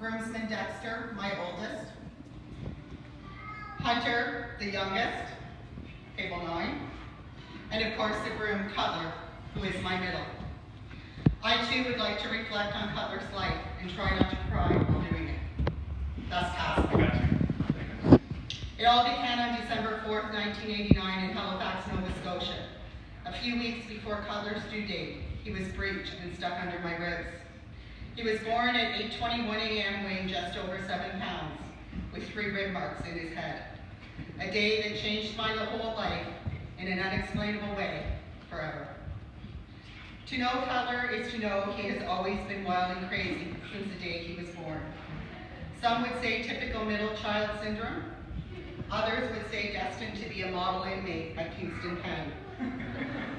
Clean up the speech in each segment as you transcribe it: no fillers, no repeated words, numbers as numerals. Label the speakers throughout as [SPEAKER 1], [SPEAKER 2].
[SPEAKER 1] groomsman Dexter, my oldest, Hunter, the youngest, table 9, and of course the groom, Cutler, who is my middle. I too would like to reflect on Cutler's life and try not to cry while doing it. Thus Castle. It all began on December 4th, 1989 in Halifax, Nova Scotia. A few weeks before Cutler's due date, he was breached and stuck under my ribs. He was born at 8:21 a.m. weighing just over 7 pounds, with 3 rib marks in his head. A day that changed my whole life in an unexplainable way, forever. To know Cutler is to know he has always been wild and crazy since the day he was born. Some would say typical middle child syndrome. Others would say destined to be a model inmate at Kingston Pen.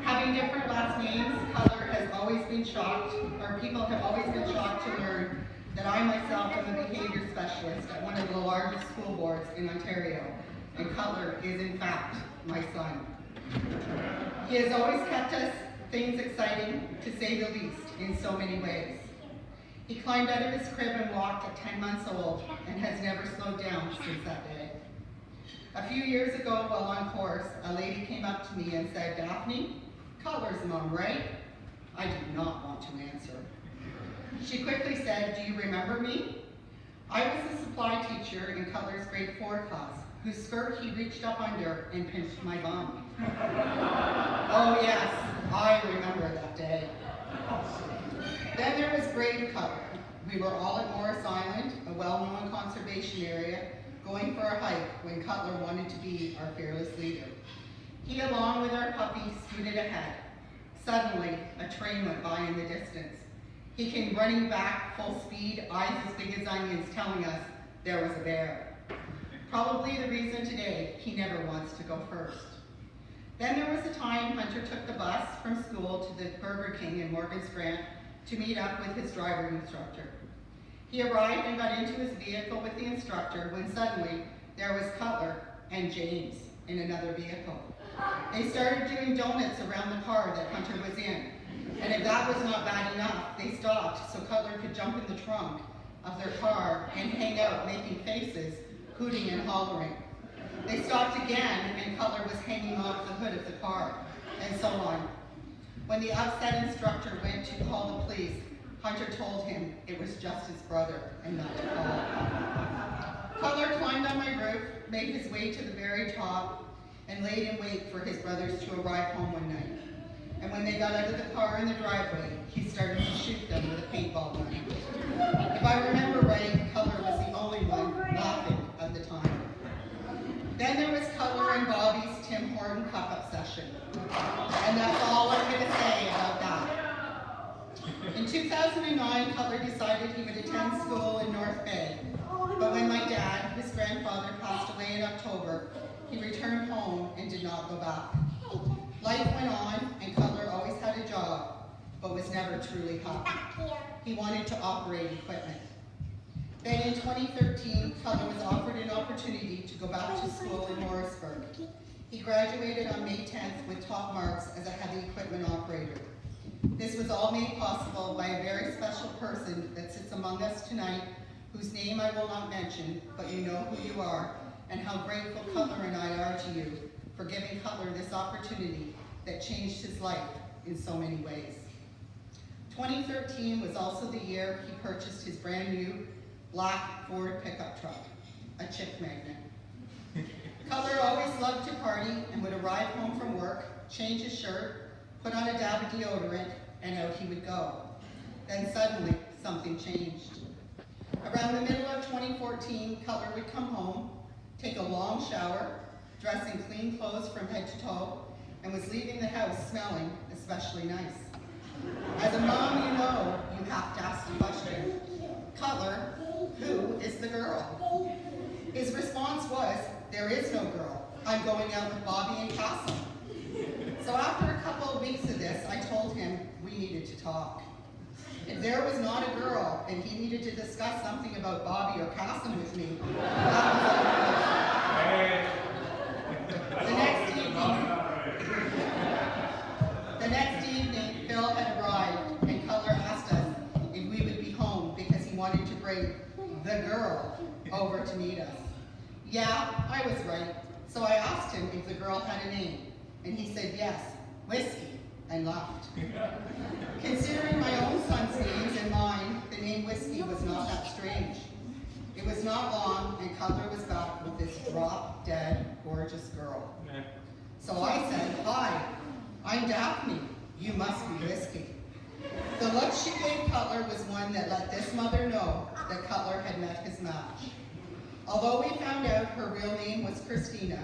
[SPEAKER 1] Having different last names, Cutler has always been shocked, or people have always been shocked to learn that I myself am a behavior specialist at one of the largest school boards in Ontario, and Cutler is in fact my son. He has always kept us things exciting, to say the least, in so many ways. He climbed out of his crib and walked at 10 months old and has never slowed down since that day. A few years ago, while on course, a lady came up to me and said, "Daphne, Cutler's mom, right?" I did not want to answer. She quickly said, "Do you remember me?" I was a supply teacher in Cutler's grade 4 class, whose skirt he reached up under and pinched my bum. Oh yes, I remember that day. Then there was brave Cutler. We were all at Morris Island, a well-known conservation area, going for a hike when Cutler wanted to be our fearless leader. He, along with our puppy, scooted ahead. Suddenly, a train went by in the distance. He came running back, full speed, eyes as big as onions, telling us there was a bear. Probably the reason today he never wants to go first. Then there was a time Hunter took the bus from school to the Burger King in Morgan's Grant to meet up with his driving instructor. He arrived and got into his vehicle with the instructor when suddenly there was Cutler and James in another vehicle. They started doing donuts around the car that Hunter was in. And if that was not bad enough, they stopped so Cutler could jump in the trunk of their car and hang out making faces, hooting and hollering. They stopped again and Cutler was hanging off the hood of the car, and so on. When the upset instructor went to call the police, Hunter told him it was just his brother and not to call. Cutler climbed on my roof, made his way to the very top, and laid in wait for his brothers to arrive home one night. And when they got out of the car in the driveway, he started to shoot them with a paintball gun. If I remember right, Cutler was the only one laughing at the time. Then there was Cutler and Bobby's Tim Horton cup-up session. And that's all I'm going to say about that. In 2009, Cutler decided he would attend school in North Bay. But when my dad, his grandfather, passed away in October, he returned home and did not go back. Life went on, and Cutler always had a job, but was never truly happy. He wanted to operate equipment. Then in 2013, Cutler was offered an opportunity to go back to school in Morrisburg. He graduated on May 10th with top marks as a heavy equipment operator. This was all made possible by a very special person that sits among us tonight, whose name I will not mention, but you know who you are, and how grateful Cutler and I are to you for giving Cutler this opportunity that changed his life in so many ways. 2013 was also the year he purchased his brand new black Ford pickup truck, a chick magnet. Cutler always loved to party and would arrive home from work, change his shirt, put on a dab of deodorant, and out he would go. Then suddenly, something changed. Around the middle of 2014, Cutler would come home, take a long shower, dress in clean clothes from head to toe, and was leaving the house smelling especially nice. As a mom, you know you have to ask the question, Cutler, who is the girl? His response was, there is no girl. I'm going out with Bobby and Castle. So after a couple of weeks of this, I told him we needed to talk. If there was not a girl and he needed to discuss something about Bobby or Castle with me, the next evening, Phil had arrived and Cutler asked us if we would be home because he wanted to bring the girl, over to meet us. Yeah, I was right. So I asked him if the girl had a name, and he said yes, Whiskey, and laughed. Considering my own son's names and mine, the name Whiskey was not that strange. It was not long, and Cutler was back with this drop-dead, gorgeous girl. So I said, hi, I'm Daphne. You must be Whiskey. The look she gave Cutler was one that let this mother know that Cutler had met his match. Although we found out her real name was Christina,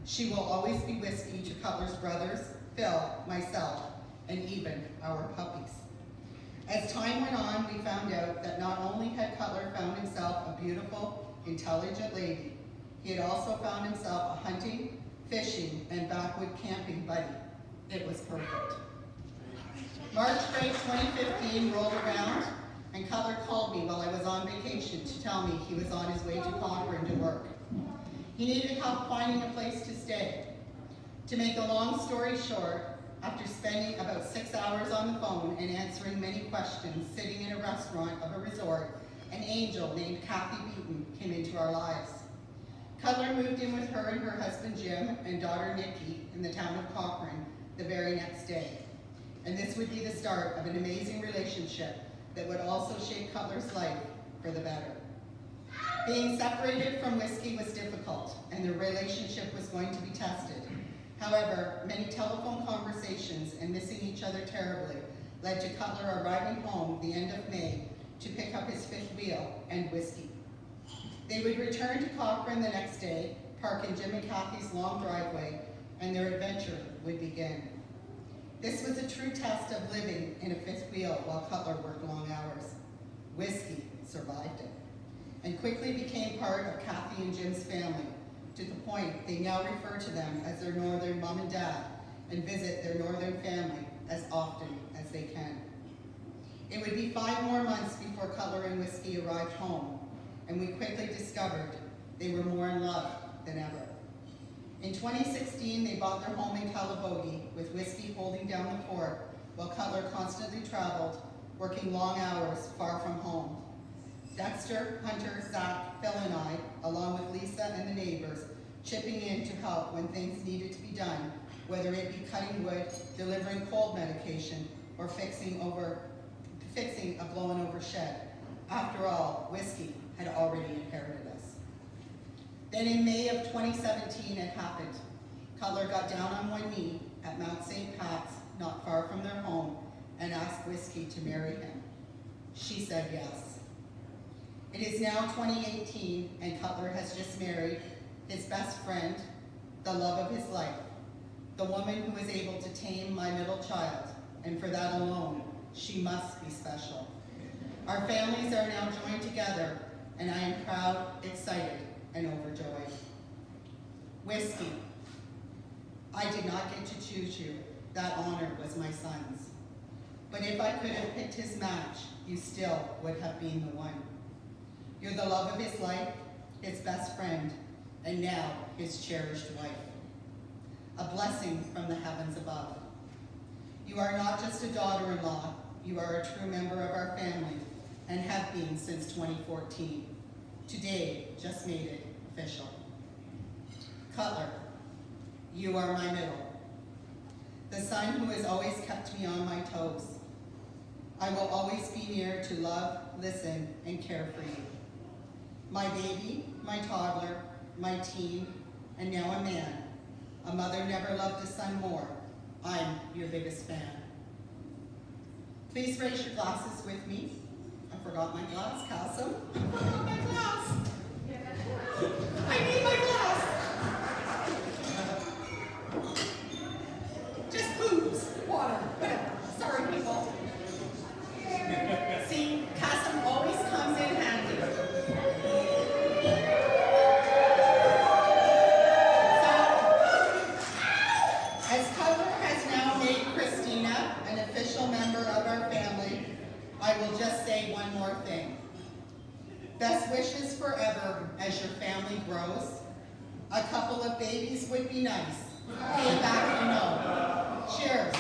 [SPEAKER 1] she will always be Whiskey to Cutler's brothers, Phil, myself, and even our puppies. As time went on, we found out that not only had Cutler found himself a beautiful, intelligent lady, he had also found himself a hunting, fishing, and backwood camping buddy. It was perfect. March break 2015 rolled around, and Cutler called me while I was on vacation to tell me he was on his way to Cochrane to work. He needed help finding a place to stay. To make a long story short, after spending about 6 hours on the phone and answering many questions sitting in a restaurant of a resort, an angel named Kathy Beaton came into our lives. Cutler moved in with her and her husband Jim and daughter Nikki in the town of Cochrane the very next day. And this would be the start of an amazing relationship that would also shape Cutler's life for the better. Being separated from Whiskey was difficult, and their relationship was going to be tested. However, many telephone conversations and missing each other terribly led to Cutler arriving home the end of May to pick up his fifth wheel and Whiskey. They would return to Cochrane the next day, park in Jim and Kathy's long driveway, and their adventure would begin. This was a true test of living in a fifth wheel while Cutler worked long hours. Whiskey survived it, and quickly became part of Kathy and Jim's family, to the point they now refer to them as their northern mom and dad, and visit their northern family as often as they can. It would be 5 more months before Cutler and Whiskey arrived home, and we quickly discovered they were more in love than ever. In 2016, they bought their home in Calabogie, with Whiskey holding down the fort, while Cutler constantly traveled, working long hours far from home. Dexter, Hunter, Zach, Phil, and I, along with Lisa and the neighbors, chipping in to help when things needed to be done, whether it be cutting wood, delivering cold medication, or fixing a blown-over shed. After all, Whiskey had already inherited us. Then in May of 2017, it happened. Cutler got down on one knee at Mount St. Pat's, not far from their home, and asked Whiskey to marry him. She said yes. It is now 2018, and Cutler has just married his best friend, the love of his life, the woman who was able to tame my middle child, and for that alone, she must be special. Our families are now joined together, and I am proud, excited, and overjoyed. Whiskey, I did not get to choose you. That honor was my son's. But if I could have picked his match, you still would have been the one. You're the love of his life, his best friend, and now his cherished wife. A blessing from the heavens above. You are not just a daughter-in-law, you are a true member of our family, and have been since 2014. Today just made it official. Cutler, you are my middle. The son who has always kept me on my toes. I will always be near to love, listen, and care for you. My baby, my toddler, my teen, and now a man. A mother never loved a son more. I'm your biggest fan. Please raise your glasses with me. I forgot my glass, Cassim. I forgot my glass. I need my glass. Just booze, water, whatever. Sorry, people. See, Cassim always comes in handy. I will just say one more thing. Best wishes forever as your family grows. A couple of babies would be nice. Pay back, you know. Cheers.